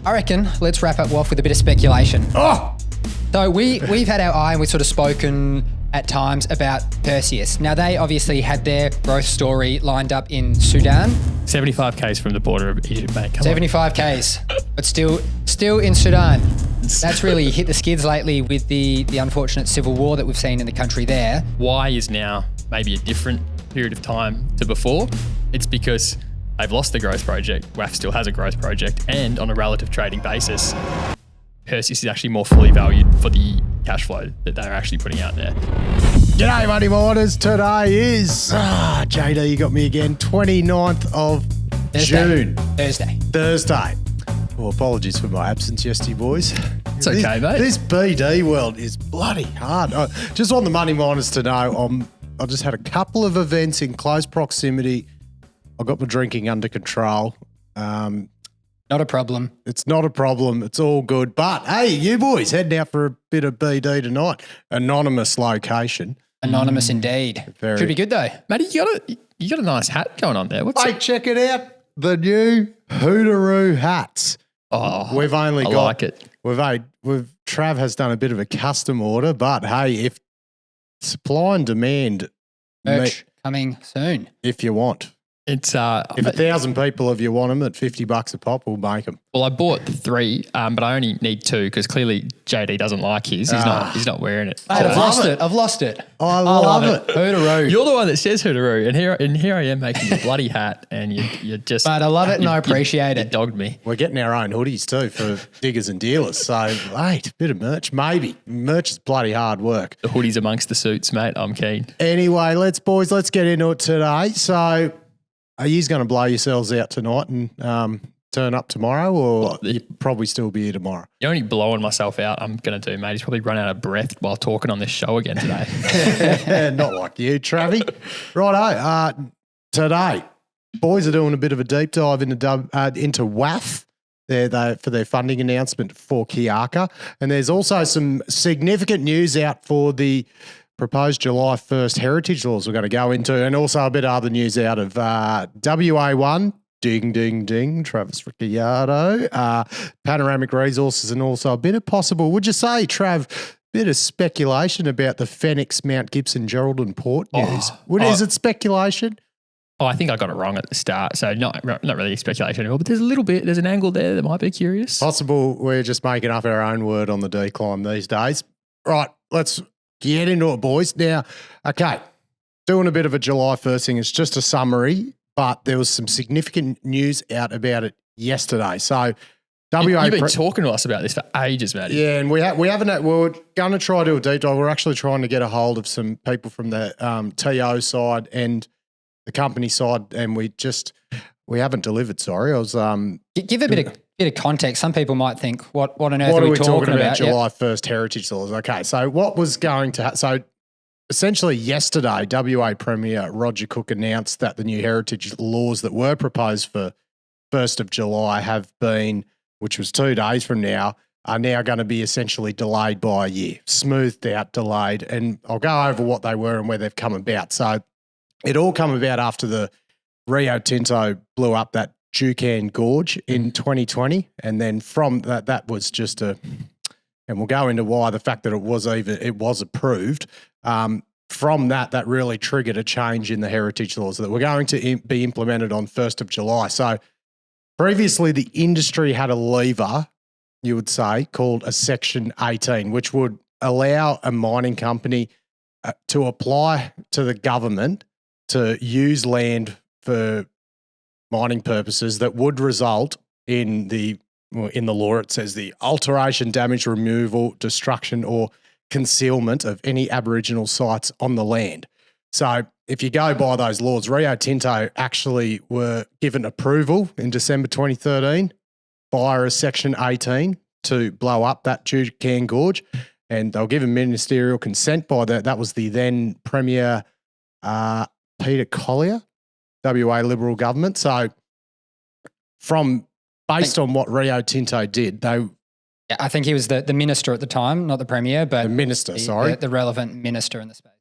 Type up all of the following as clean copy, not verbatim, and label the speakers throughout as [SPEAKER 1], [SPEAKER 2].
[SPEAKER 1] I reckon let's wrap up WAF with a bit of speculation.
[SPEAKER 2] Oh!
[SPEAKER 1] So we've had our eye and we've sort of spoken at times about Perseus. Now they obviously had their growth story lined up in Sudan.
[SPEAKER 3] 75 Ks from the border of Egypt, mate. Come
[SPEAKER 1] 75 Ks, but still in Sudan. That's really hit the skids lately with the unfortunate civil war that we've seen in the country there.
[SPEAKER 3] Why is now maybe a different period of time to before? It's because they've lost the growth project. WAF still has a growth project, and on a relative trading basis, Perseus is actually more fully valued for the cash flow that they're actually putting out there.
[SPEAKER 2] G'day, money miners. Today is, JD, you got me again, 29th of June. Thursday. Well, apologies for my absence yesterday, boys.
[SPEAKER 3] It's okay, mate.
[SPEAKER 2] This BD world is bloody hard. Just want the money miners to know, I just had a couple of events in close proximity. I got my drinking under control.
[SPEAKER 1] Not a problem.
[SPEAKER 2] It's not a problem. It's all good. But, hey, you boys heading out for a bit of BD tonight. Anonymous location.
[SPEAKER 1] Anonymous indeed. Should be good though.
[SPEAKER 3] Matty, you got a nice hat going on there. What's
[SPEAKER 2] Hey, check it out. The new Hootaroo hats.
[SPEAKER 3] Oh,
[SPEAKER 2] We've only
[SPEAKER 3] I
[SPEAKER 2] got,
[SPEAKER 3] like it.
[SPEAKER 2] Trav has done a bit of a custom order, but hey, if supply and demand,
[SPEAKER 1] Merch coming soon.
[SPEAKER 2] if you want.
[SPEAKER 3] It's
[SPEAKER 2] If 1,000 people of you want them at $50 a pop, we'll make them.
[SPEAKER 3] well, I bought 3, but I only need 2 because clearly JD doesn't like his. He's not wearing it.
[SPEAKER 1] Mate, I've lost it.
[SPEAKER 2] I love it.
[SPEAKER 1] Hootaroo.
[SPEAKER 3] You're the one that says hootaroo, and here I am making a bloody hat, and you just.
[SPEAKER 1] But I love it and I appreciate
[SPEAKER 3] you
[SPEAKER 1] it.
[SPEAKER 3] dogged me.
[SPEAKER 2] We're getting our own hoodies too for diggers and dealers. So, wait, a bit of merch, maybe. Merch is bloody hard work.
[SPEAKER 3] The hoodies amongst the suits, mate. I'm keen.
[SPEAKER 2] Anyway, let's get into it today. So, are you going to blow yourselves out tonight and turn up tomorrow, or you'll probably still be here tomorrow?
[SPEAKER 3] The only blowing myself out I'm going to do, mate, is probably run out of breath while talking on this show again today.
[SPEAKER 2] Not like you, Travie. Righto. Today, boys are doing a bit of a deep dive into WAF for their funding announcement for Kiaka. And there's also some significant news out for the proposed July 1st heritage laws we're going to go into, and also a bit of other news out of WA1, ding, ding, ding, Travis Ricciardo, Panoramic Resources, and also a bit of possible, would you say, Trav, bit of speculation about the Fenix Mount Gibson Geraldton port news. Is it speculation?
[SPEAKER 3] Oh, I think I got it wrong at the start, so not really speculation anymore, but there's an angle there that might be curious.
[SPEAKER 2] Possible we're just making up our own word on the decline these days. Right, let's get into it, boys. Now, okay, doing a bit of a July 1st thing. It's just a summary, but there was some significant news out about it yesterday. So,
[SPEAKER 3] You've been talking to us about this for ages, Matty.
[SPEAKER 2] Yeah, and we haven't. We're going to try to do a deep dive. We're actually trying to get a hold of some people from the TO side and the company side, and we haven't delivered. Sorry, I was
[SPEAKER 1] give a bit of context. Some people might think, what on earth are we talking about?
[SPEAKER 2] July 1st heritage laws. Okay, so what was going to so essentially yesterday, WA Premier Roger Cook announced that the new heritage laws that were proposed for 1st of July have been, which was 2 days from now, are now going to be essentially delayed by a year, smoothed out, delayed, and I'll go over what they were and where they've come about. So it all come about after the Rio Tinto blew up that Jucan Gorge in 2020, and then from that was just and we'll go into why, the fact that it was approved. From that really triggered a change in the heritage laws that were going to be implemented on 1st of July. So previously the industry had a lever, you would say, called a Section 18, which would allow a mining company to apply to the government to use land for mining purposes that would result in the law, it says the alteration, damage, removal, destruction or concealment of any Aboriginal sites on the land. So if you go by those laws, Rio Tinto actually were given approval in December 2013 via a Section 18 to blow up that Jucan Gorge, and they were given ministerial consent by that was the then Premier Peter Collier, WA Liberal government. So based on what Rio Tinto did,
[SPEAKER 1] I think he was the minister at the time, not the premier, but
[SPEAKER 2] the minister,
[SPEAKER 1] the relevant minister in the space.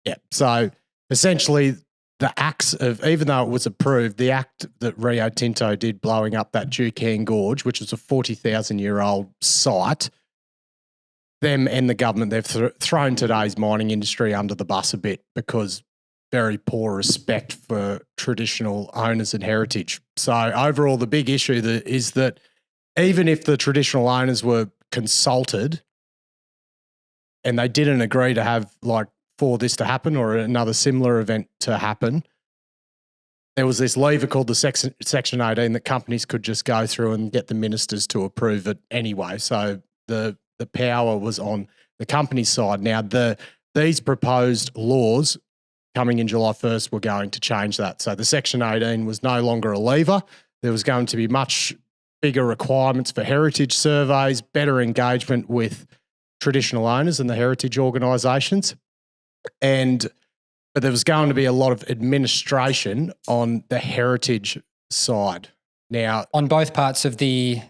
[SPEAKER 2] Yeah. So essentially the acts of, even though it was approved, the act that Rio Tinto did blowing up that Duquesne Gorge, which was a 40,000-year-old site, them and the government, they've thrown today's mining industry under the bus a bit because very poor respect for traditional owners and heritage. So overall, the big issue is that even if the traditional owners were consulted and they didn't agree to have for this to happen or another similar event to happen, there was this lever called the Section 18 that companies could just go through and get the ministers to approve it anyway. So the power was on the company's side. Now, these proposed laws coming in July 1st were going to change that. So the Section 18 was no longer a lever. There was going to be much bigger requirements for heritage surveys, better engagement with traditional owners and the heritage organisations. But there was going to be a lot of administration on the heritage side. Now,
[SPEAKER 1] on both parts of the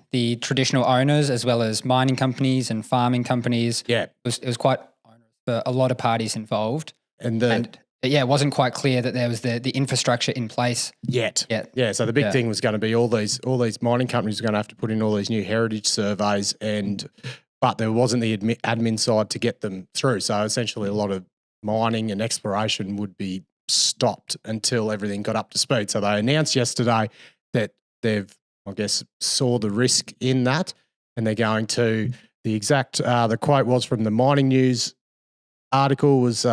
[SPEAKER 1] traditional owners as well as mining companies and farming companies, it was quite onerous for a lot of parties involved. And it wasn't quite clear that there was the infrastructure in place yet.
[SPEAKER 2] Yeah, so the big thing was going to be all these mining companies were going to have to put in all these new heritage surveys, but there wasn't the admin side to get them through. So essentially, a lot of mining and exploration would be stopped until everything got up to speed. So they announced yesterday that they've, I guess, saw the risk in that, and they're going to the quote was from the Mining News article was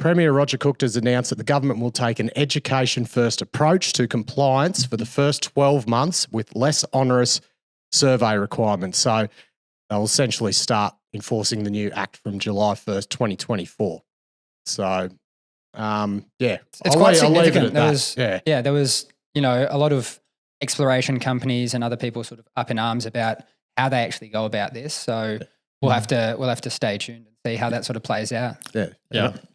[SPEAKER 2] Premier Roger Cook has announced that the government will take an education-first approach to compliance for the first 12 months with less onerous survey requirements. So they'll essentially start enforcing the new act from July 1st, 2024. So,
[SPEAKER 1] it's quite significant. There was, a lot of exploration companies and other people sort of up in arms about how they actually go about this. So we'll have to stay tuned and see how that sort of plays out.
[SPEAKER 2] Yeah.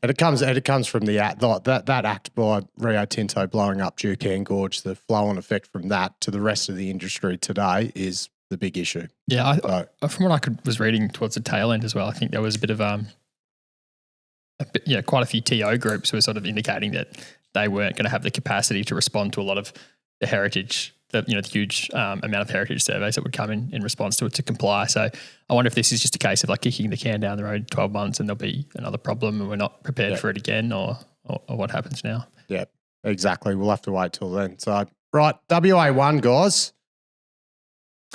[SPEAKER 2] And it comes from the act, that act by Rio Tinto blowing up Duquesne Gorge. The flow-on effect from that to the rest of the industry today is the big issue.
[SPEAKER 3] Yeah, from what I was reading towards the tail end as well, I think there was a bit of quite a few TO groups who were sort of indicating that they weren't going to have the capacity to respond to a lot of the heritage, the huge amount of heritage surveys that would come in response to it to comply. So I wonder if this is just a case of kicking the can down the road 12 months and there'll be another problem and we're not prepared for it again, or what happens now.
[SPEAKER 2] Yeah, exactly. We'll have to wait till then. So, right, WA1 guys.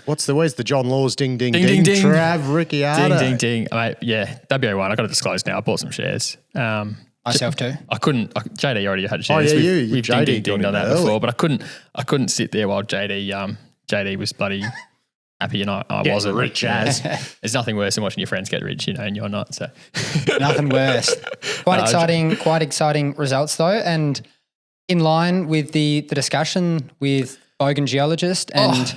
[SPEAKER 2] Where's the John Laws ding, ding, ding, ding. Trav Ricciardo.
[SPEAKER 3] Ding, ding, ding. Mate, yeah, WA1, I got to disclose now. I bought some shares.
[SPEAKER 1] Myself too.
[SPEAKER 3] JD already had shares.
[SPEAKER 2] Oh, yeah,
[SPEAKER 3] we've JD dinged on that before, but I couldn't sit there while JD was bloody happy and I wasn't.
[SPEAKER 2] Rich as.
[SPEAKER 3] There's nothing worse than watching your friends get rich, and you're not. So
[SPEAKER 1] nothing worse. Quite exciting results though, and in line with the discussion with Bogan geologist and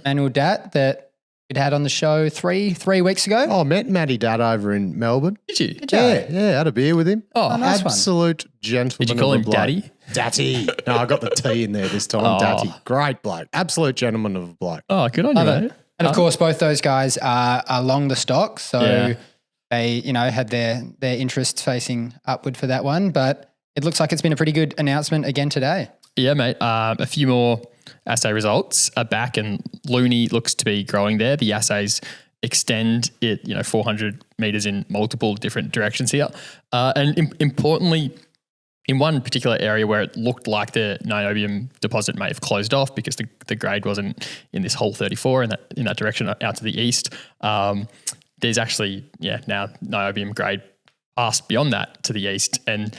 [SPEAKER 1] Manuel Dat that we'd had on the show three weeks ago.
[SPEAKER 2] Oh, met Matty Dat over in Melbourne.
[SPEAKER 3] Did you?
[SPEAKER 2] Yeah, had a beer with him.
[SPEAKER 1] Oh, nice
[SPEAKER 2] absolute gentleman.
[SPEAKER 3] Did you call him
[SPEAKER 2] Daddy? Daddy. No, I got the T in there this time. Daddy. Great bloke. Absolute gentleman of a bloke.
[SPEAKER 3] Oh, good on you, mate.
[SPEAKER 1] And of course, both those guys are along the stock, so they, had their interests facing upward for that one. But it looks like it's been a pretty good announcement again today.
[SPEAKER 3] Yeah, mate. A few more assay results are back, and Luni looks to be growing there. The assays extend it, 400 meters in multiple different directions here. And importantly, in one particular area where it looked like the niobium deposit may have closed off because the grade wasn't in this hole 34 in that direction out to the east, there's actually, now niobium grade passed beyond that to the east. And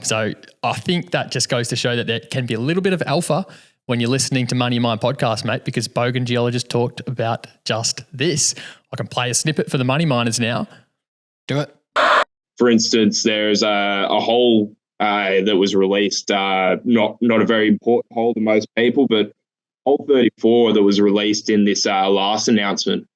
[SPEAKER 3] so I think that just goes to show that there can be a little bit of alpha when you're listening to Money in Mind podcast, mate, because Bogan Geologist talked about just this. I can play a snippet for the Money Miners now.
[SPEAKER 1] Do it.
[SPEAKER 4] For instance, there's a hole that was released, not a very important hole to most people, but hole 34 that was released in this last announcement.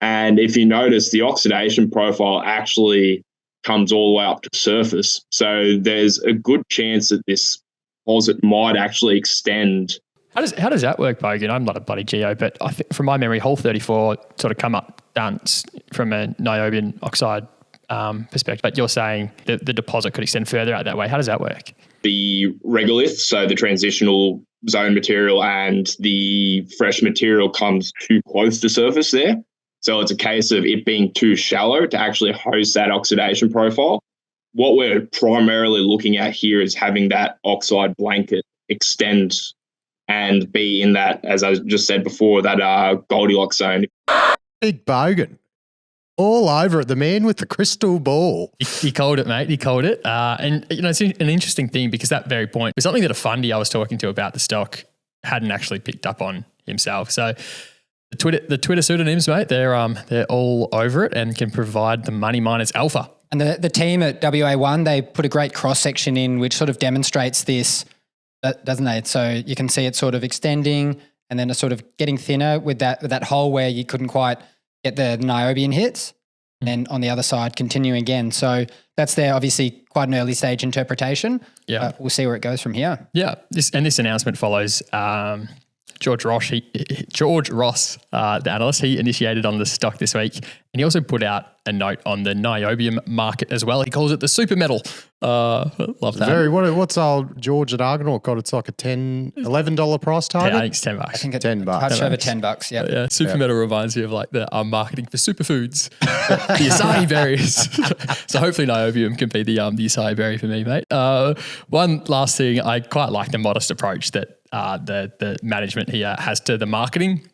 [SPEAKER 4] And if you notice, the oxidation profile actually comes all the way up to the surface. So there's a good chance that this deposit might actually extend.
[SPEAKER 3] How does that work, Bogan? I'm not a bloody geo, but I think from my memory, hole 34 sort of come up down from a niobium oxide perspective, but you're saying that the deposit could extend further out that way. How does that work?
[SPEAKER 4] The regolith, so the transitional zone material, and the fresh material comes too close to surface there. So it's a case of it being too shallow to actually host that oxidation profile. What we're primarily looking at here is having that oxide blanket extend and be in that, as I just said before, that Goldilocks zone.
[SPEAKER 2] Big bogan. All over it, the man with the crystal ball.
[SPEAKER 3] He called it, mate. He called it. And, it's an interesting thing because that very point was something that a fundy I was talking to about the stock hadn't actually picked up on himself. So the Twitter pseudonyms, mate, they're all over it and can provide the money miners alpha.
[SPEAKER 1] And the team at WA1, they put a great cross-section in which sort of demonstrates this, doesn't they? So you can see it sort of extending and then it's sort of getting thinner with that hole where you couldn't quite get the niobium hits, and on the other side continue again. So that's their obviously quite an early stage interpretation.
[SPEAKER 3] Yeah.
[SPEAKER 1] We'll see where it goes from here.
[SPEAKER 3] Yeah. This announcement follows George Ross, the analyst, he initiated on the stock this week, and he also put out a note on the niobium market as well. He calls it the super metal. Love that.
[SPEAKER 2] What's old George at Argonaut got? It's like a $11 price target.
[SPEAKER 3] I think it's $10.
[SPEAKER 1] I think it's
[SPEAKER 2] $10.
[SPEAKER 1] Touch over $10. Yeah.
[SPEAKER 3] Yeah. Super metal reminds me of like the marketing for superfoods, the acai berries. So hopefully niobium can be the acai berry for me, mate. One last thing, I quite like the modest approach that the management here has to the marketing,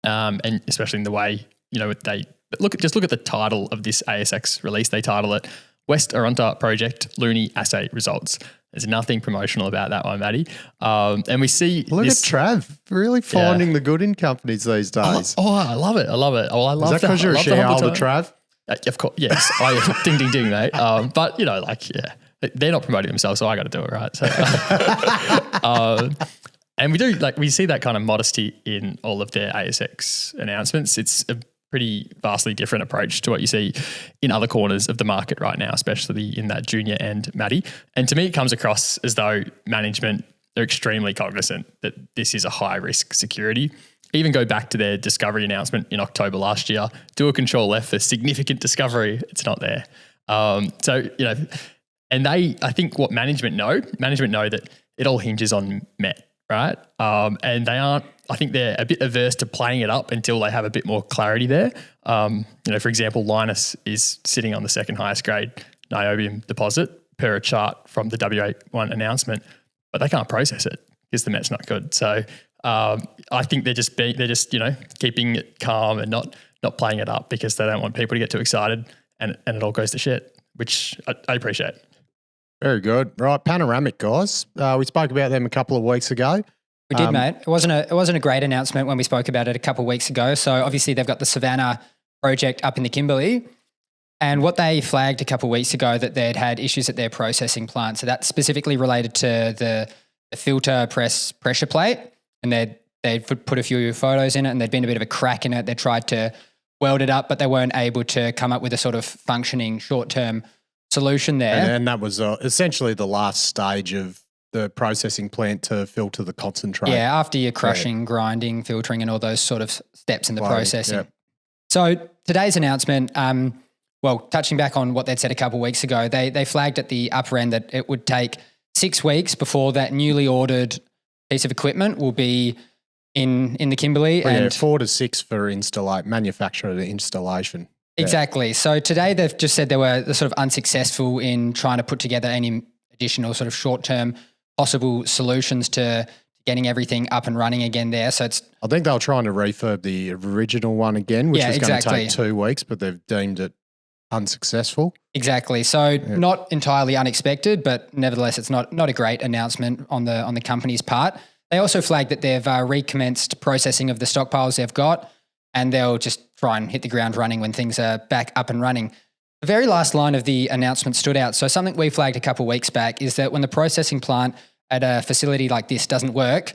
[SPEAKER 3] and especially in the way, they look at the title of this ASX release. They title it West Arunta Project Luni Assay Results. There's nothing promotional about that one, Matty. And we see
[SPEAKER 2] Look at Trav really finding the good in companies these days.
[SPEAKER 3] I love it. Well, I love that.
[SPEAKER 2] Is that because you're a shareholder, Trav?
[SPEAKER 3] Of course, yes. Ding, ding, ding, mate. But, they're not promoting themselves, so I got to do it, right? So, and we see that kind of modesty in all of their ASX announcements. It's a pretty vastly different approach to what you see in other corners of the market right now, especially in that junior end, Matty. And to me, it comes across as though management are extremely cognizant that this is a high risk security. Even go back to their discovery announcement in October last year, do a control F for significant discovery. It's not there. And I think what management know that it all hinges on MET, right? And they aren't, I think they're a bit averse to playing it up until they have a bit more clarity there. For example, Linus is sitting on the second highest grade niobium deposit per a chart from the WA1 announcement, but they can't process it because the MET's not good. So I think they're just keeping it calm and not playing it up because they don't want people to get too excited and it all goes to shit, which I appreciate.
[SPEAKER 2] Very good. Right, Panoramic, guys. We spoke about them a couple of weeks ago.
[SPEAKER 1] We did, mate. It wasn't a great announcement when we spoke about it a couple of weeks ago. So obviously they've got the Savannah project up in the Kimberley, and what they flagged a couple of weeks ago that they'd had issues at their processing plant. So that's specifically related to the filter press pressure plate, and they'd put a few photos in it, and there'd been a bit of a crack in it. They tried to weld it up, but they weren't able to come up with a sort of functioning short-term solution there.
[SPEAKER 2] And that was essentially the last stage of the processing plant to filter the concentrate.
[SPEAKER 1] Yeah, after your crushing, grinding, filtering and all those sort of steps in the processing. Yep. So today's announcement, touching back on what they'd said a couple of weeks ago, they flagged at the upper end that it would take 6 weeks before that newly ordered piece of equipment will be in the Kimberley.
[SPEAKER 2] Well, and 4 to 6 for manufacture to installation.
[SPEAKER 1] Exactly. So today they've just said they were sort of unsuccessful in trying to put together any additional sort of short-term possible solutions to getting everything up and running again there. So
[SPEAKER 2] I think they were trying to refurb the original one again, which was going to take 2 weeks, but they've deemed it unsuccessful.
[SPEAKER 1] Exactly. So not entirely unexpected, but nevertheless, it's not a great announcement on the company's part. They also flagged that they've recommenced processing of the stockpiles they've got, and they'll just try and hit the ground running when things are back up and running. The very last line of the announcement stood out. So something we flagged a couple of weeks back is that when the processing plant at a facility like this doesn't work,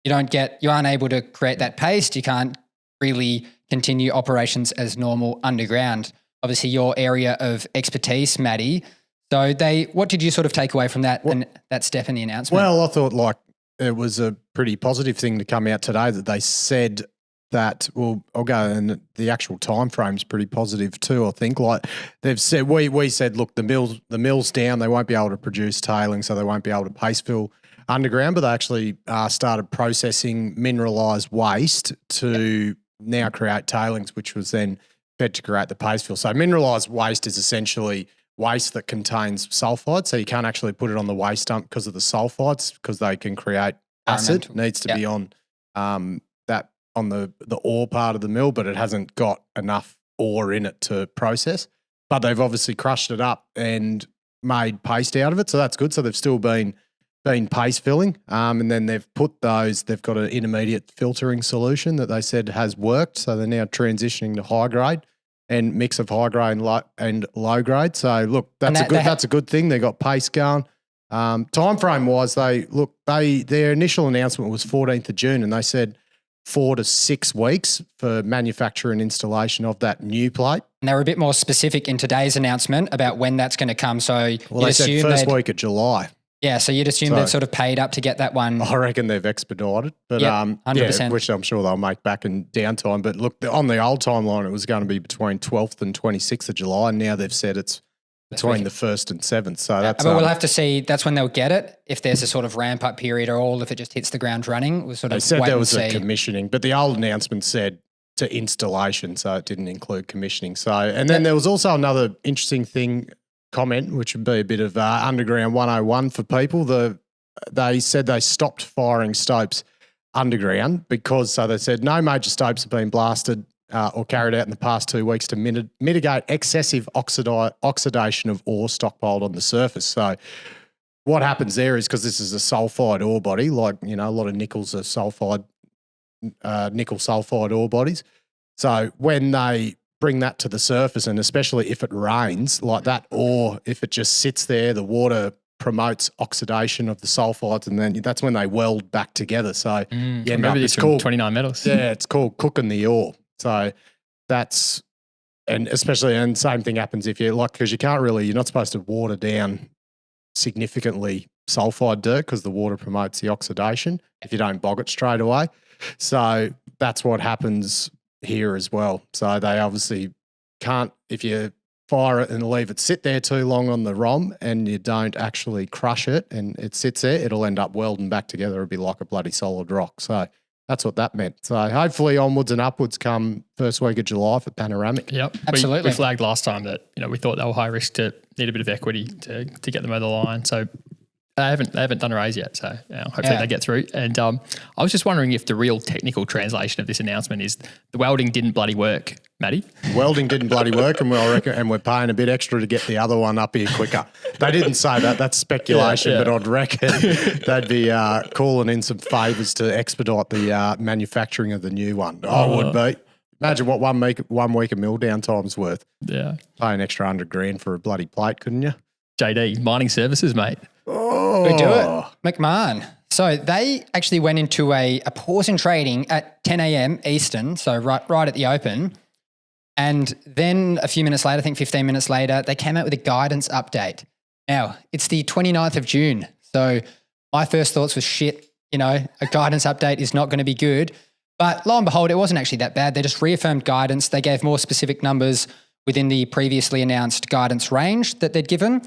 [SPEAKER 1] you aren't able to create that paste. You can't really continue operations as normal underground. Obviously, your area of expertise, Matty. So what did you sort of take away from that and that step in the announcement?
[SPEAKER 2] Well, I thought it was a pretty positive thing to come out today that they said that, well, I'll go, and the actual time frame's pretty positive too, I think. Like they've said, we said, look, the mill's down, they won't be able to produce tailings, so they won't be able to paste fill underground, but they actually started processing mineralised waste to now create tailings, which was then fed to create the paste fill. So mineralised waste is essentially waste that contains sulfide, so you can't actually put it on the waste dump because of the sulfides, because they can create acid. It needs to be on on the ore part of the mill, but it hasn't got enough ore in it to process. But they've obviously crushed it up and made paste out of it, so that's good. So they've still been paste filling, and then they've got an intermediate filtering solution that they said has worked. So they're now transitioning to high grade and mix of high grade and low grade. So look, that's a good thing. They got paste going. Time frame wise, their initial announcement was 14th of June, and they said 4 to 6 weeks for manufacture and installation of that new plate.
[SPEAKER 1] And they were a bit more specific in today's announcement about when that's going to come. So
[SPEAKER 2] they said first week of July.
[SPEAKER 1] Yeah, so you'd assume they've sort of paid up to get that one.
[SPEAKER 2] I reckon they've expedited, but
[SPEAKER 1] 100%.
[SPEAKER 2] Which I'm sure they'll make back in downtime. But look, on the old timeline, it was going to be between 12th and 26th of July, and now they've said it's between the 1st and 7th. So that's.
[SPEAKER 1] But we'll have to see. That's when they'll get it. If there's a sort of ramp up period, or all if it just hits the ground running. We'll sort of.
[SPEAKER 2] They said
[SPEAKER 1] wait
[SPEAKER 2] there was
[SPEAKER 1] and
[SPEAKER 2] a
[SPEAKER 1] see.
[SPEAKER 2] commissioning, but the old announcement said to installation, so it didn't include commissioning. So, and then there was also another interesting comment, which would be a bit of underground 101 for people. They said they stopped firing stopes underground because, so they said no major stopes have been blasted or carried out in the past 2 weeks to mitigate excessive oxidation of ore stockpiled on the surface. So what happens there is, because this is a sulfide ore body, like, a lot of nickels are nickel sulfide ore bodies. So when they bring that to the surface, and especially if it rains, like that ore, if it just sits there, the water promotes oxidation of the sulfides, and then that's when they weld back together. So
[SPEAKER 3] it's called 29 metals.
[SPEAKER 2] Yeah, it's called cooking the ore. So that's, and same thing happens if you're because you're not supposed to water down significantly sulfide dirt, because the water promotes the oxidation if you don't bog it straight away. So that's what happens here as well. So they obviously can't, if you fire it and leave it sit there too long on the ROM and you don't actually crush it and it sits there, it'll end up welding back together. It'll be like a bloody solid rock. So that's what that meant. So hopefully onwards and upwards come first week of July for Panoramic.
[SPEAKER 3] Yep.
[SPEAKER 1] Absolutely.
[SPEAKER 3] We flagged last time that, we thought they were high risk to need a bit of equity to get them over the line. So they haven't done a raise yet, so hopefully they get through. And I was just wondering if the real technical translation of this announcement is the welding didn't bloody work, Matty.
[SPEAKER 2] Welding didn't bloody work, and we're paying a bit extra to get the other one up here quicker. They didn't say that. That's speculation, but I'd reckon they'd be calling in some favours to expedite the manufacturing of the new one. I would be. Imagine what 1 week of mill downtime's worth.
[SPEAKER 3] Yeah.
[SPEAKER 2] Pay an extra $100,000 for a bloody plate, couldn't you?
[SPEAKER 3] JD, mining services, mate.
[SPEAKER 2] Oh.
[SPEAKER 1] We do it. MacMahon. So they actually went into a pause in trading at 10 a.m. Eastern, so right at the open. And then a few minutes later, I think 15 minutes later, they came out with a guidance update. Now, it's the 29th of June. So my first thoughts was shit, a guidance update is not going to be good. But lo and behold, it wasn't actually that bad. They just reaffirmed guidance. They gave more specific numbers within the previously announced guidance range that they'd given.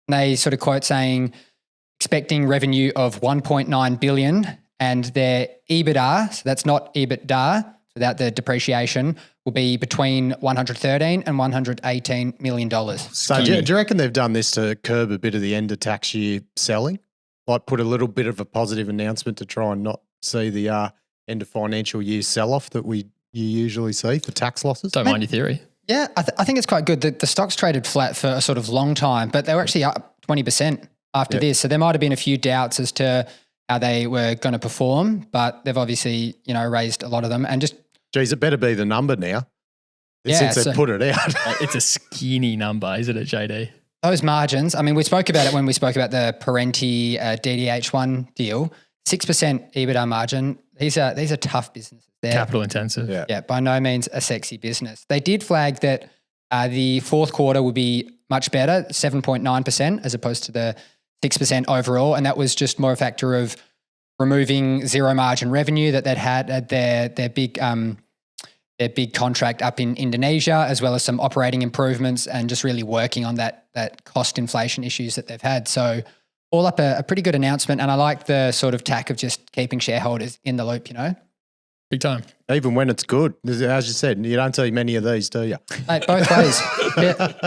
[SPEAKER 1] They sort of quote saying, expecting revenue of 1.9 billion, and their EBITDA, so that's not EBITDA, without the depreciation, will be between 113 and 118 million dollars.
[SPEAKER 2] So do you reckon they've done this to curb a bit of the end of tax year selling? Like put a little bit of a positive announcement to try and not see the end of financial year sell-off that you usually see for tax losses?
[SPEAKER 3] Don't mind your theory.
[SPEAKER 1] Yeah, I think it's quite good. The stocks traded flat for a sort of long time, but they were actually up 20% after this. So there might have been a few doubts as to how they were going to perform, but they've obviously, raised a lot of them. And just...
[SPEAKER 2] Geez, it better be the number now since they've put it out.
[SPEAKER 3] It's a skinny number, isn't it, JD?
[SPEAKER 1] Those margins, we spoke about it when we spoke about the Parenti DDH1 deal, 6% EBITDA margin. These are tough businesses. They're
[SPEAKER 3] capital intensive.
[SPEAKER 1] Yeah, by no means a sexy business. They did flag that the fourth quarter would be much better, 7.9% as opposed to the 6% overall. And that was just more a factor of removing zero margin revenue that they'd had at their big their big contract up in Indonesia, as well as some operating improvements and just really working on that cost inflation issues that they've had. So all up a pretty good announcement, and I like the sort of tack of just keeping shareholders in the loop,
[SPEAKER 3] Big time.
[SPEAKER 2] Even when it's good. As you said, you don't see many of these, do you?
[SPEAKER 1] Mate, both ways.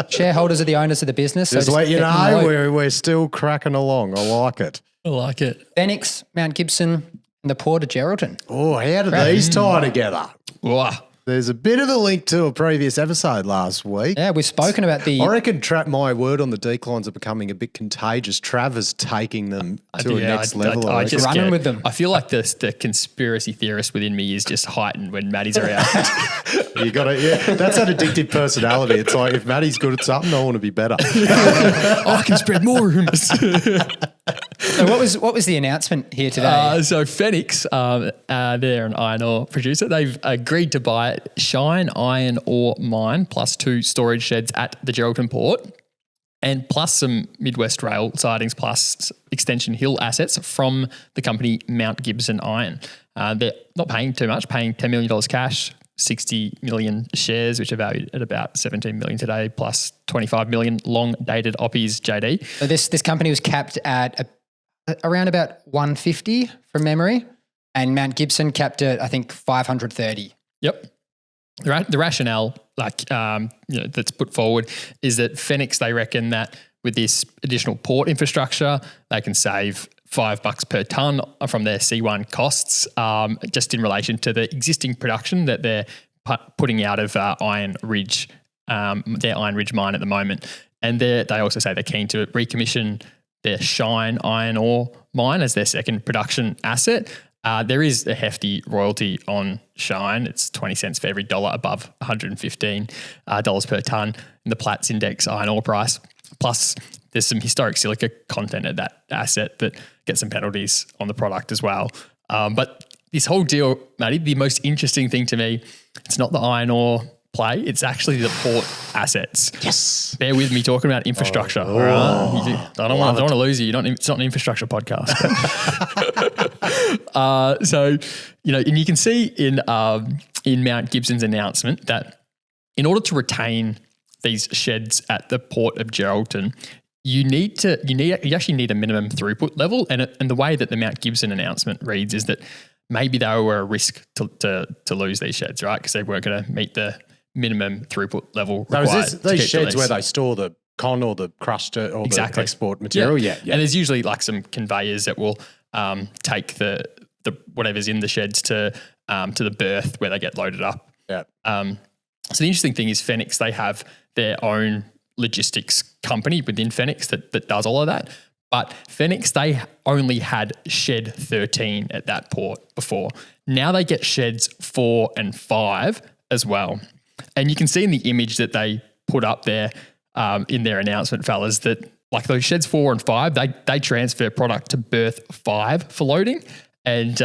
[SPEAKER 1] Shareholders are the owners of the business.
[SPEAKER 2] Just let you know we're still cracking along. I like it.
[SPEAKER 3] I like it.
[SPEAKER 1] Fenix, Mount Gibson, and the Port of Geraldton.
[SPEAKER 2] Oh, how do these tie together?
[SPEAKER 3] Wow.
[SPEAKER 2] There's a bit of a link to a previous episode last week.
[SPEAKER 1] Yeah, we've spoken about
[SPEAKER 2] I reckon my word on the declines are becoming a bit contagious. Travis taking them to a next level.
[SPEAKER 1] I just running with them.
[SPEAKER 3] I feel like the conspiracy theorist within me is just heightened when Maddie's around.
[SPEAKER 2] You got it. Yeah, that's an addictive personality. It's like if Maddie's good at something, I want to be better.
[SPEAKER 3] I can spread more rumors.
[SPEAKER 1] So what was the announcement here today?
[SPEAKER 3] So Fenix, they're an iron ore producer. They've agreed to buy Shine Iron Ore Mine plus 2 storage sheds at the Geraldton port, and plus some Midwest Rail sidings plus Extension Hill assets from the company Mount Gibson Iron. They're not paying too much, paying $10 million cash, 60 million shares, which are valued at about 17 million today, plus 25 million long-dated Oppies, JD.
[SPEAKER 1] So this company was capped at around about 150 from memory, and Mount Gibson capped at, I think, 530.
[SPEAKER 3] Yep. The rationale, that's put forward is that Fenix, they reckon that with this additional port infrastructure, they can save $5 per tonne from their C1 costs, just in relation to the existing production that they're putting out of Iron Ridge, their Iron Ridge mine at the moment. And they also say they're keen to recommission their Shine Iron Ore mine as their second production asset. There is a hefty royalty on Shine. It's 20 cents for every dollar above $115 per tonne in the Platts Index iron ore price. Plus, there's some historic silica content at that asset that gets some penalties on the product as well. But this whole deal, Matty, the most interesting thing to me, it's not the iron ore play, it's actually the port assets.
[SPEAKER 2] Yes.
[SPEAKER 3] Bear with me talking about infrastructure. All right? I don't want to lose you. It's not an infrastructure podcast. So, and you can see in Mount Gibson's announcement that in order to retain these sheds at the Port of Geraldton, you actually need a minimum throughput level. And the way that the Mount Gibson announcement reads is that maybe they were a risk to lose these sheds, right? Because they weren't going to meet the minimum throughput level required.
[SPEAKER 2] So is these sheds where they store the con or the crushed or the export material? Yeah.
[SPEAKER 3] And there's usually like some conveyors that will take the whatever's in the sheds to the berth where they get loaded up.
[SPEAKER 2] Yeah.
[SPEAKER 3] So the interesting thing is Fenix, they have their own logistics company within Fenix that does all of that. But Fenix, they only had shed 13 at that port before. Now they get sheds 4 and 5 as well. And you can see in the image that they put up there in their announcement, fellas, that like those sheds 4 and 5, they transfer product to berth 5 for loading. And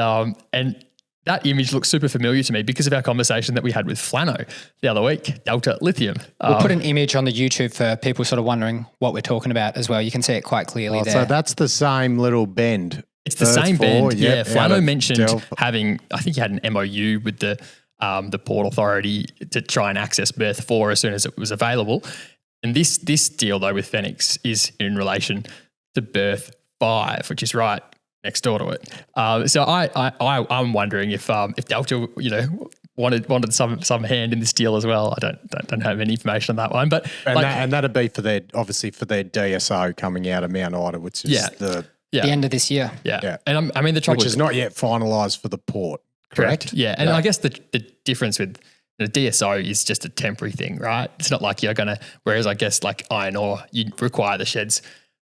[SPEAKER 3] that image looks super familiar to me because of our conversation that we had with Flano the other week, Delta Lithium.
[SPEAKER 1] We'll put an image on the YouTube for people sort of wondering what we're talking about as well. You can see it quite clearly there.
[SPEAKER 2] So that's the same little bend.
[SPEAKER 3] It's the same bend. Yeah. Flano mentioned having, I think he had an MOU with the Port Authority to try and access berth 4 as soon as it was available. And this deal though with Fenix is in relation to berth 5, which is right next door to it. So I'm wondering if Delta, wanted some hand in this deal as well. I don't have any information on that one, but
[SPEAKER 2] and that'd be for their DSO coming out of Mount Ida, which is the
[SPEAKER 1] end of this year.
[SPEAKER 3] Yeah. And I mean the trouble
[SPEAKER 2] which is not yet finalised for the port. Correct.
[SPEAKER 3] Yeah, and I guess the difference with the DSO is just a temporary thing, right? It's not like you're gonna. Whereas I guess like iron ore, you require the sheds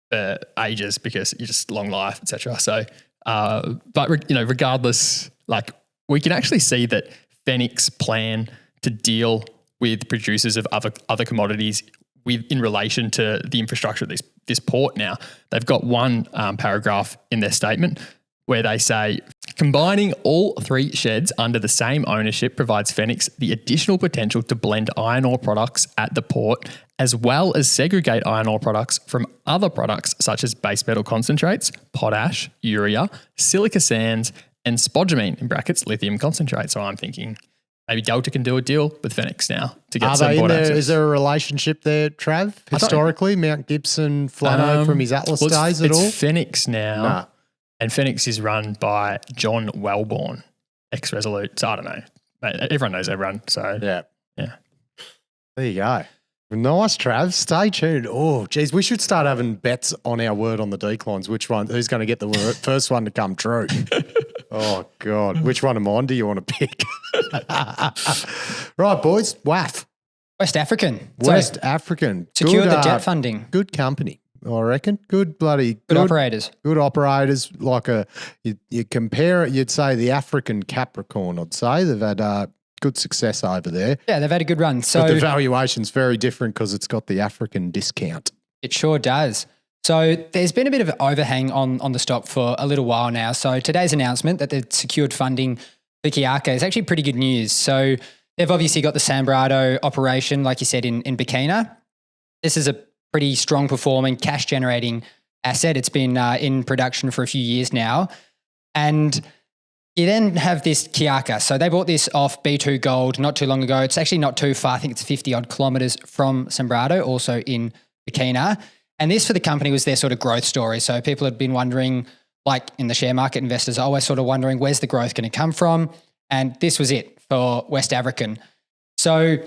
[SPEAKER 3] for ages because you're just long life, etc. So, but regardless, like we can actually see that Fenix plan to deal with producers of other commodities in relation to the infrastructure of this port. Now they've got one paragraph in their statement where they say, combining all 3 sheds under the same ownership provides Fenix the additional potential to blend iron ore products at the port, as well as segregate iron ore products from other products such as base metal concentrates, potash, urea, silica sands, and spodumene, in brackets, lithium concentrate. So I'm thinking maybe Delta can do a deal with Fenix now to get
[SPEAKER 2] Are
[SPEAKER 3] some
[SPEAKER 2] they in
[SPEAKER 3] port
[SPEAKER 2] there?
[SPEAKER 3] access.
[SPEAKER 2] Is there a relationship there, Trav? Historically, Mount Gibson, Flano from his Atlas days at all?
[SPEAKER 3] It's Fenix now.
[SPEAKER 2] Nah.
[SPEAKER 3] And Fenix is run by John Wellborn, ex-Resolute. So I don't know. Mate, everyone knows everyone. So
[SPEAKER 2] Yeah.
[SPEAKER 3] Yeah.
[SPEAKER 2] There you go. Nice, Trav. Stay tuned. Oh, geez, we should start having bets on our word on the declines. Which one? Who's going to get the first one to come true? Oh, God. Which one of mine do you want to pick? Right, boys. WAF.
[SPEAKER 1] West African.
[SPEAKER 2] West African.
[SPEAKER 1] Secured the debt funding.
[SPEAKER 2] Good company, I reckon. Good
[SPEAKER 1] operators.
[SPEAKER 2] Good operators. Like you compare it, you'd say the African Capricorn, I'd say. They've had good success over there.
[SPEAKER 1] Yeah, they've had a good run. So
[SPEAKER 2] but the valuation's very different because it's got the African discount.
[SPEAKER 1] It sure does. So there's been a bit of an overhang on the stock for a little while now. So today's announcement that they've secured funding for Kiaka is actually pretty good news. So they've obviously got the Sanbrado operation, like you said, in Burkina. This is a pretty strong performing, cash generating asset. It's been in production for a few years now. And you then have this Kiaka. So they bought this off B2 Gold not too long ago. It's actually not too far. I think it's 50 odd kilometers from Sanbrado, also in Burkina. And this for the company was their sort of growth story. So people had been wondering, like in the share market, investors are always sort of wondering, where's the growth going to come from? And this was it for West African. So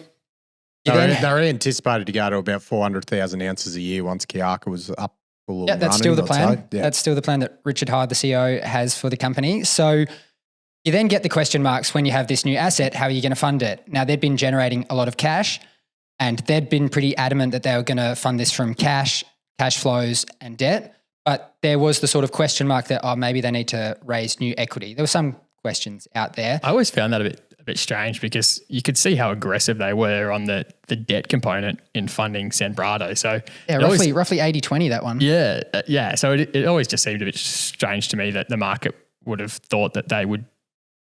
[SPEAKER 2] they're anticipated to go to about 400,000 ounces a year once Kiaka was up.
[SPEAKER 1] Yeah, that's still the plan. Yeah. That's still the plan that Richard Hyde, the CEO, has for the company. So you then get the question marks when you have this new asset, how are you going to fund it? Now, they'd been generating a lot of cash and they'd been pretty adamant that they were going to fund this from cash flows and debt. But there was the sort of question mark that, maybe they need to raise new equity. There were some questions out there.
[SPEAKER 3] I always found that a bit strange because you could see how aggressive they were on the debt component in funding Sanbrado. So
[SPEAKER 1] yeah, roughly 80-20 that one.
[SPEAKER 3] Yeah. So it always just seemed a bit strange to me that the market would have thought that they would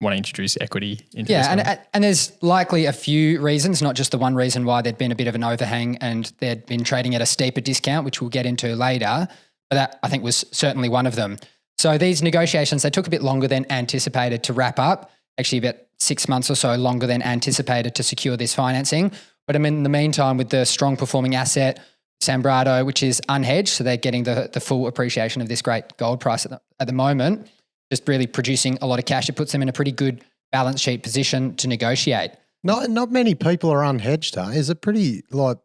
[SPEAKER 3] want to introduce equity into this.
[SPEAKER 1] Yeah, and there's likely a few reasons, not just the one reason why there'd been a bit of an overhang and they'd been trading at a steeper discount, which we'll get into later. But that, I think, was certainly one of them. So these negotiations, they took a bit longer than anticipated to wrap up, actually about 6 months or so longer than anticipated to secure this financing. But in the meantime, with the strong performing asset, Sanbrado, which is unhedged, so they're getting the full appreciation of this great gold price at the moment, just really producing a lot of cash. It puts them in a pretty good balance sheet position to negotiate.
[SPEAKER 2] Not many people are unhedged, huh? Is it pretty like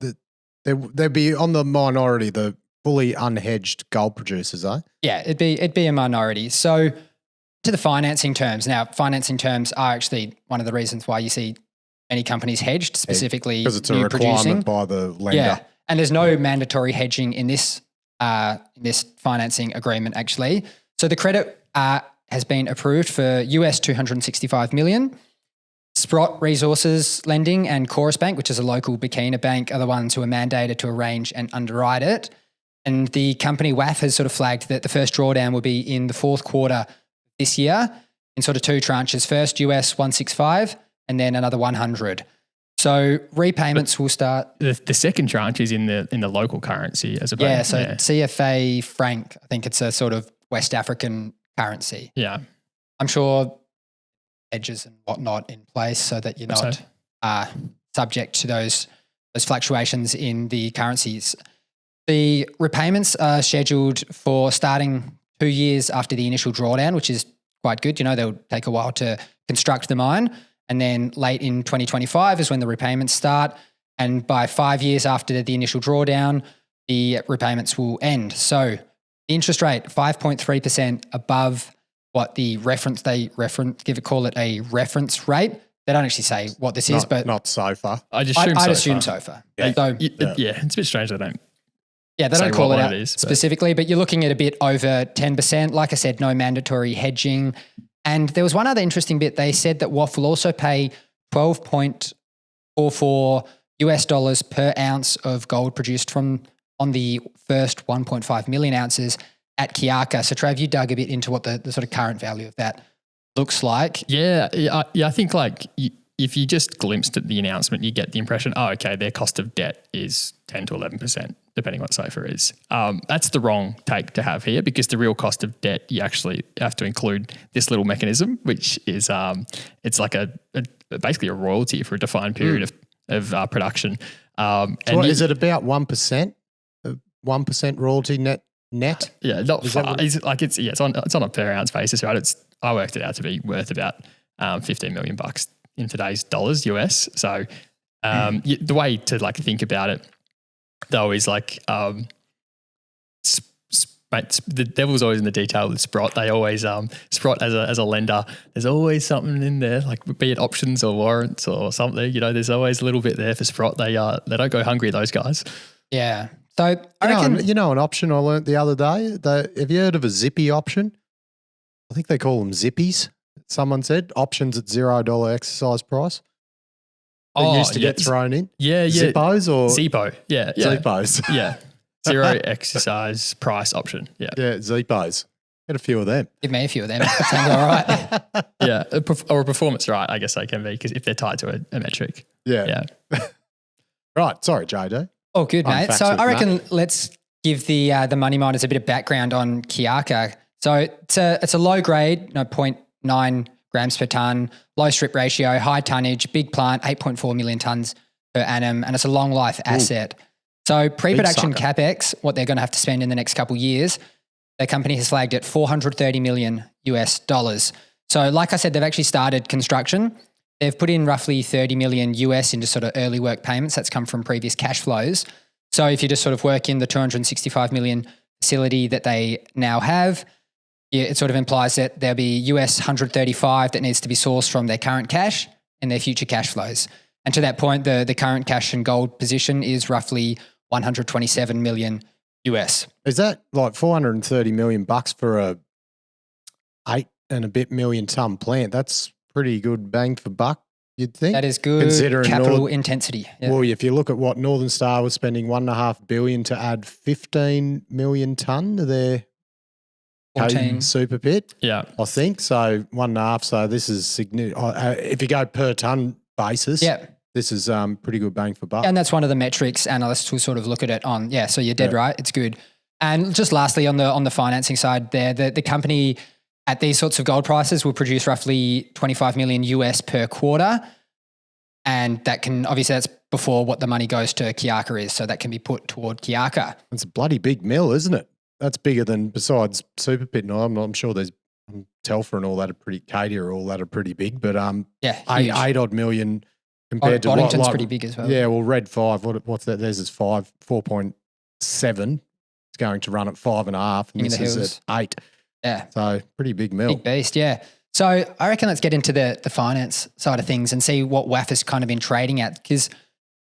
[SPEAKER 2] they'd be on the minority, the fully unhedged gold producers, eh?
[SPEAKER 1] Yeah, it'd be a minority. So to the financing terms. Now, financing terms are actually one of the reasons why you see many companies hedged, specifically
[SPEAKER 2] because it's a
[SPEAKER 1] new
[SPEAKER 2] requirement
[SPEAKER 1] producing.
[SPEAKER 2] by the lender.
[SPEAKER 1] Yeah, and there's no mandatory hedging in this financing agreement actually. So the credit has been approved for US $265 million. Sprott Resources Lending and Chorus Bank, which is a local Burkina bank, are the ones who are mandated to arrange and underwrite it. And the company WAF has sort of flagged that the first drawdown will be in the fourth quarter this year in sort of two tranches. First US 165 and then another 100. So repayments will start.
[SPEAKER 3] The second tranche is in the local currency as opposed.
[SPEAKER 1] Yeah, so CFA franc. I think it's a sort of West African currency.
[SPEAKER 3] Yeah,
[SPEAKER 1] I'm sure hedges and whatnot in place so that you're not subject to those fluctuations in the currencies. The repayments are scheduled for starting 2 years after the initial drawdown, which is quite good. They'll take a while to construct the mine. And then late in 2025 is when the repayments start. And by 5 years after the initial drawdown, the repayments will end. So the interest rate, 5.3% above what the call it a reference rate. They don't actually say what this is, but
[SPEAKER 2] not SOFR.
[SPEAKER 1] I'd assume SOFR.
[SPEAKER 3] Yeah. It's a bit strange they don't.
[SPEAKER 1] Yeah, they don't call it out specifically, but you're looking at a bit over 10%. Like I said, no mandatory hedging. And there was one other interesting bit. They said that WAF will also pay $12.44 US per ounce of gold produced on the first 1.5 million ounces at Kiaka. So Trav, you dug a bit into what the sort of current value of that looks like.
[SPEAKER 3] Yeah. I think if you just glimpsed at the announcement, you get the impression, their cost of debt is 10 to 11%, depending what SOFR is. That's the wrong take to have here because the real cost of debt, you actually have to include this little mechanism, which is it's like a basically a royalty for a defined period of production.
[SPEAKER 2] So is it about 1%? 1% royalty net?
[SPEAKER 3] Yeah, not far. It's on a per ounce basis, right? I worked it out to be worth about $15 million in today's dollars US. So the way to like think about it though is like the devil's always in the detail with Sprott. They always Sprott as a lender, there's always something in there, like be it options or warrants or something. There's always a little bit there for Sprott. They don't go hungry, those guys.
[SPEAKER 1] Yeah. So I reckon
[SPEAKER 2] an option I learnt the other day. Have you heard of a zippy option? I think they call them zippies. Someone said options at $0 exercise price. They used to get thrown in.
[SPEAKER 3] Yeah.
[SPEAKER 2] Zippos or
[SPEAKER 3] Zippo. Yeah.
[SPEAKER 2] Zippos.
[SPEAKER 3] Yeah. 0 exercise price option. Yeah.
[SPEAKER 2] Yeah, Zippos. Get a few of them.
[SPEAKER 1] Give me a few of them. Sounds all right.
[SPEAKER 3] Yeah. Or a performance right, I guess they can be, because if they're tied to a metric.
[SPEAKER 2] Yeah. Right. Sorry, JD.
[SPEAKER 1] Oh, good, mate. So I reckon let's give the money miners a bit of background on Kiaka. So it's a low grade, 0.9 grams per tonne, low strip ratio, high tonnage, big plant, 8.4 million tonnes per annum, and it's a long life asset. So pre-production CapEx, what they're going to have to spend in the next couple of years, the company has flagged at $430 million US. So like I said, they've actually started construction. They've put in roughly 30 million US into sort of early work payments. That's come from previous cash flows. So if you just sort of work in the 265 million facility that they now have, it sort of implies that there'll be US 135 that needs to be sourced from their current cash and their future cash flows. And to that point, the current cash and gold position is roughly 127 million US.
[SPEAKER 2] Is that like 430 million bucks for a 8 and a bit million tonne plant? That's pretty good bang for buck, you'd think.
[SPEAKER 1] That is good considering capital intensity.
[SPEAKER 2] Yeah. Well, if you look at what Northern Star was spending $1.5 billion to add 15 million tonne to their 14 super pit.
[SPEAKER 3] Yeah.
[SPEAKER 2] I think. So 1.5. So this is significant. If you go per tonne basis, this is pretty good bang for buck.
[SPEAKER 1] And that's one of the metrics analysts will sort of look at it on. Yeah, so you're dead right. It's good. And just lastly, on the financing side there, the company at these sorts of gold prices will produce roughly 25 million US per quarter. And that can, obviously that's before what the money goes to Kiaka is. So that can be put toward Kiaka.
[SPEAKER 2] It's a bloody big mill, isn't it? That's bigger than, besides Super Pit. No, I'm sure there's Telfer and all that are pretty, Cadia, all that are pretty big. But eight odd million compared to
[SPEAKER 1] Boddington's pretty big as well.
[SPEAKER 2] Yeah, well, Red 5, what's that? Theirs is 4.7. It's going to run at 5.5, and this is at 8.
[SPEAKER 1] Yeah.
[SPEAKER 2] So pretty big mill.
[SPEAKER 1] Big beast, yeah. So I reckon let's get into the finance side of things and see what WAF has kind of been trading at. Because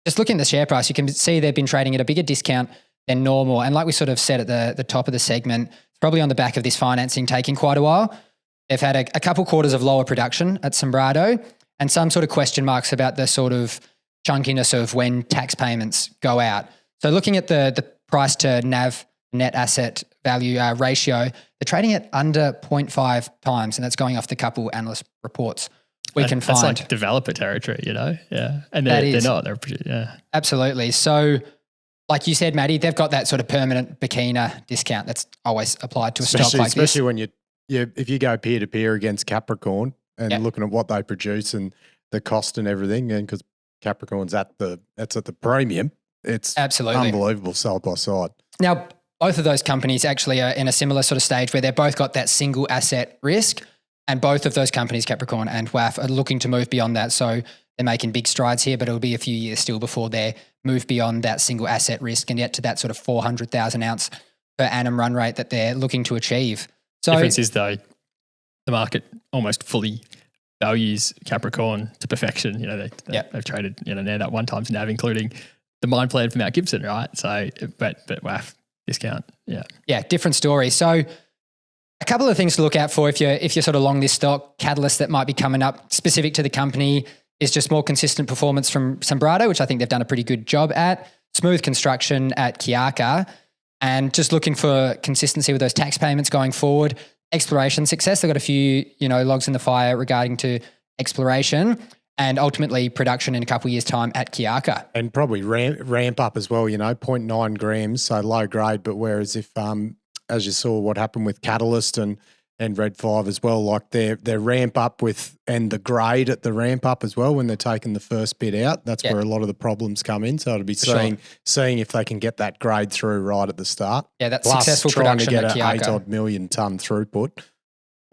[SPEAKER 1] just looking at the share price, you can see they've been trading at a bigger discount than normal. And like we sort of said at the top of the segment, it's probably on the back of this financing taking quite a while. They've had a couple quarters of lower production at Sombrado and some sort of question marks about the sort of chunkiness of when tax payments go out. So looking at the price to NAV, net asset value ratio, they're trading at under 0.5 times, and that's going off the couple analyst reports we can find.
[SPEAKER 3] That's like developer territory, Yeah. And they're not. They're Absolutely.
[SPEAKER 1] So like you said, Matty, they've got that sort of permanent Burkina discount that's always applied to a stock like this.
[SPEAKER 2] Especially when if you go peer-to-peer against Capricorn and looking at what they produce and the cost and everything, and because Capricorn's at the premium, it's
[SPEAKER 1] absolutely
[SPEAKER 2] unbelievable side by side.
[SPEAKER 1] Now, both of those companies actually are in a similar sort of stage where they've both got that single asset risk, and both of those companies, Capricorn and WAF, are looking to move beyond that. So they're making big strides here, but it'll be a few years still before they move beyond that single asset risk and get to that sort of 400,000 ounce per annum run rate that they're looking to achieve. So
[SPEAKER 3] difference is though, the market almost fully values Capricorn to perfection. They've traded near that 1 times NAV, including the mine plan from Mount Gibson, right? So, but WAF discount,
[SPEAKER 1] yeah, different story. So, a couple of things to look out for if you're sort of long this stock. Catalyst that might be coming up specific to the company is just more consistent performance from Sombrado, which I think they've done a pretty good job at. Smooth construction at Kiaka, and just looking for consistency with those tax payments going forward. Exploration success. They've got a few, logs in the fire regarding to exploration, and ultimately production in a couple of years' time at Kiaka.
[SPEAKER 2] And probably ramp up as well, 0.9 grams, so low grade. But whereas if, as you saw what happened with Catalyst and and Red 5 as well, like their ramp up and the grade at the ramp up as well when they're taking the first bit out. That's where a lot of the problems come in. So it'll be seeing if they can get that grade through right at the start.
[SPEAKER 1] Yeah, that's successful production
[SPEAKER 2] trying to
[SPEAKER 1] at
[SPEAKER 2] get an
[SPEAKER 1] Kiaka.
[SPEAKER 2] 8 million tonne throughput.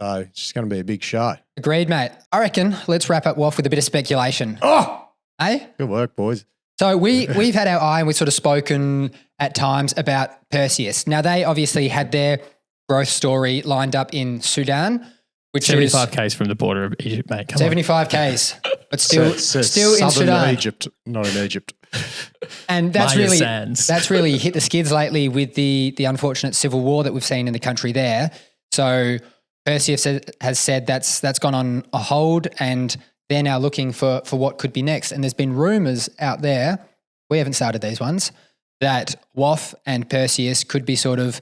[SPEAKER 2] So it's just going to be a big show.
[SPEAKER 1] Agreed, mate. I reckon let's wrap up WAF with a bit of speculation.
[SPEAKER 2] Oh!
[SPEAKER 1] Hey?
[SPEAKER 2] Good work, boys.
[SPEAKER 1] So we've had our eye and we've sort of spoken at times about Perseus. Now, they obviously had their growth story lined up in Sudan, which
[SPEAKER 3] 75 Ks from the border of Egypt, mate. Come
[SPEAKER 1] 75 Ks, but still in
[SPEAKER 2] Southern
[SPEAKER 1] Sudan.
[SPEAKER 2] Egypt, not in Egypt.
[SPEAKER 1] And that's
[SPEAKER 3] Maya
[SPEAKER 1] really
[SPEAKER 3] Sands.
[SPEAKER 1] that's really hit the skids lately with the unfortunate civil war that we've seen in the country there. So Perseus has said that's gone on a hold, and they're now looking for what could be next. And there's been rumours out there, we haven't started these ones, that WAF and Perseus could be sort of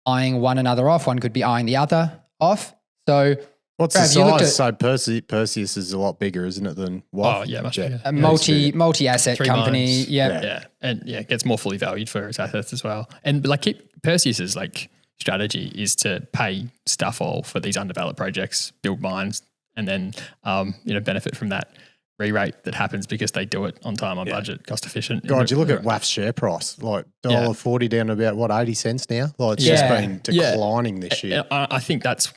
[SPEAKER 1] eyeing one another off. One could be eyeing the other off. So
[SPEAKER 2] what's the size? So Perseus is a lot bigger, isn't it, than WAF?
[SPEAKER 3] Oh, yeah, much bigger.
[SPEAKER 1] A multi-asset
[SPEAKER 3] 3
[SPEAKER 1] company.
[SPEAKER 3] mines.
[SPEAKER 1] Yeah.
[SPEAKER 3] And it gets more fully valued for its assets as well. And Perseus's strategy is to pay stuff all for these undeveloped projects, build mines, and then benefit from that re-rate that happens because they do it on time, on budget, cost efficient.
[SPEAKER 2] God, you look at WAF's share price, like $1.40 down to about 80 cents now. Like it's just been declining this year.
[SPEAKER 3] I think that's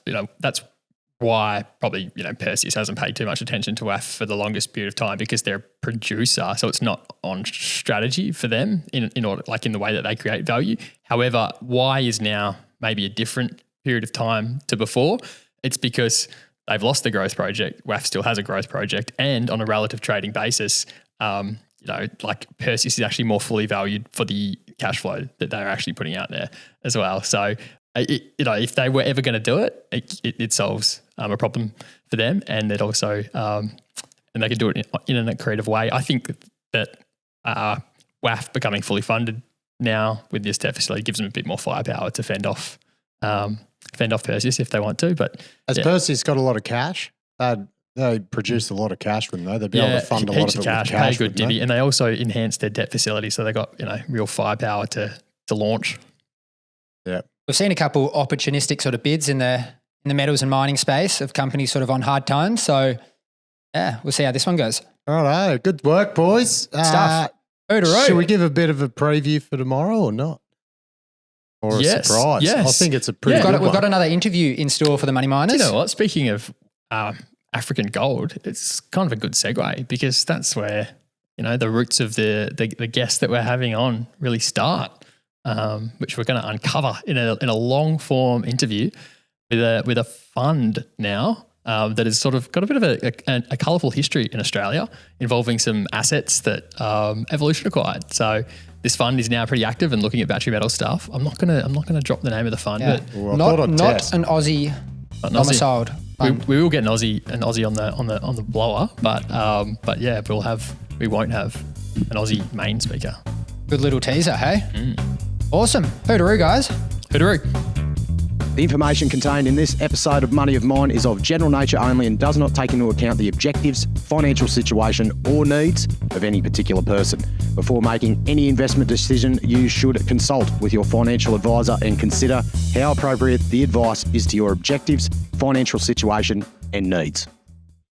[SPEAKER 3] why probably Perseus hasn't paid too much attention to WAF for the longest period of time, because they're a producer, so it's not on strategy for them in order, like in the way that they create value. However, why is now maybe a different period of time to before? It's because they've lost the growth project. WAF still has a growth project, and on a relative trading basis, Perseus is actually more fully valued for the cash flow that they're actually putting out there as well. So, if they were ever going to do it, it solves a problem for them, and it also and they could do it in a creative way. I think that WAF becoming fully funded now with this debt facility gives them a bit more firepower to fend off Perseus if they want to. But
[SPEAKER 2] has Perseus got a lot of cash? They produce a lot of cash, wouldn't they? They'd be able to fund a lot of it
[SPEAKER 3] cash,
[SPEAKER 2] with cash,
[SPEAKER 3] pay good divvy, and they also enhanced their debt facility, so they got real firepower to launch.
[SPEAKER 2] Yeah,
[SPEAKER 1] we've seen a couple opportunistic sort of bids in the metals and mining space of companies sort of on hard times. So yeah, we'll see how this one goes.
[SPEAKER 2] All right, good work, boys.
[SPEAKER 1] Stuff.
[SPEAKER 2] Should we give a bit of a preview for tomorrow or not? Or a surprise?
[SPEAKER 3] Yes.
[SPEAKER 2] I think it's a pretty good one.
[SPEAKER 1] We've got another interview in store for the Money Miners.
[SPEAKER 3] Do you know what? Speaking of African gold, it's kind of a good segue, because that's where the roots of the guests that we're having on really start, which we're going to uncover in a long form interview with a fund now that has sort of got a bit of a colourful history in Australia, involving some assets that Evolution acquired. So this fund is now pretty active and looking at battery metal stuff. I'm not gonna drop the name of the fund, but
[SPEAKER 1] not an Aussie domiciled fund.
[SPEAKER 3] We will get an Aussie on the blower, but yeah, we won't have an Aussie main speaker.
[SPEAKER 1] Good little teaser, hey? Awesome. Hoodaroo, guys.
[SPEAKER 3] Hoodaroo.
[SPEAKER 5] The information contained in this episode of Money of Mine is of general nature only and does not take into account the objectives, financial situation or needs of any particular person. Before making any investment decision, you should consult with your financial advisor and consider how appropriate the advice is to your objectives, financial situation and needs.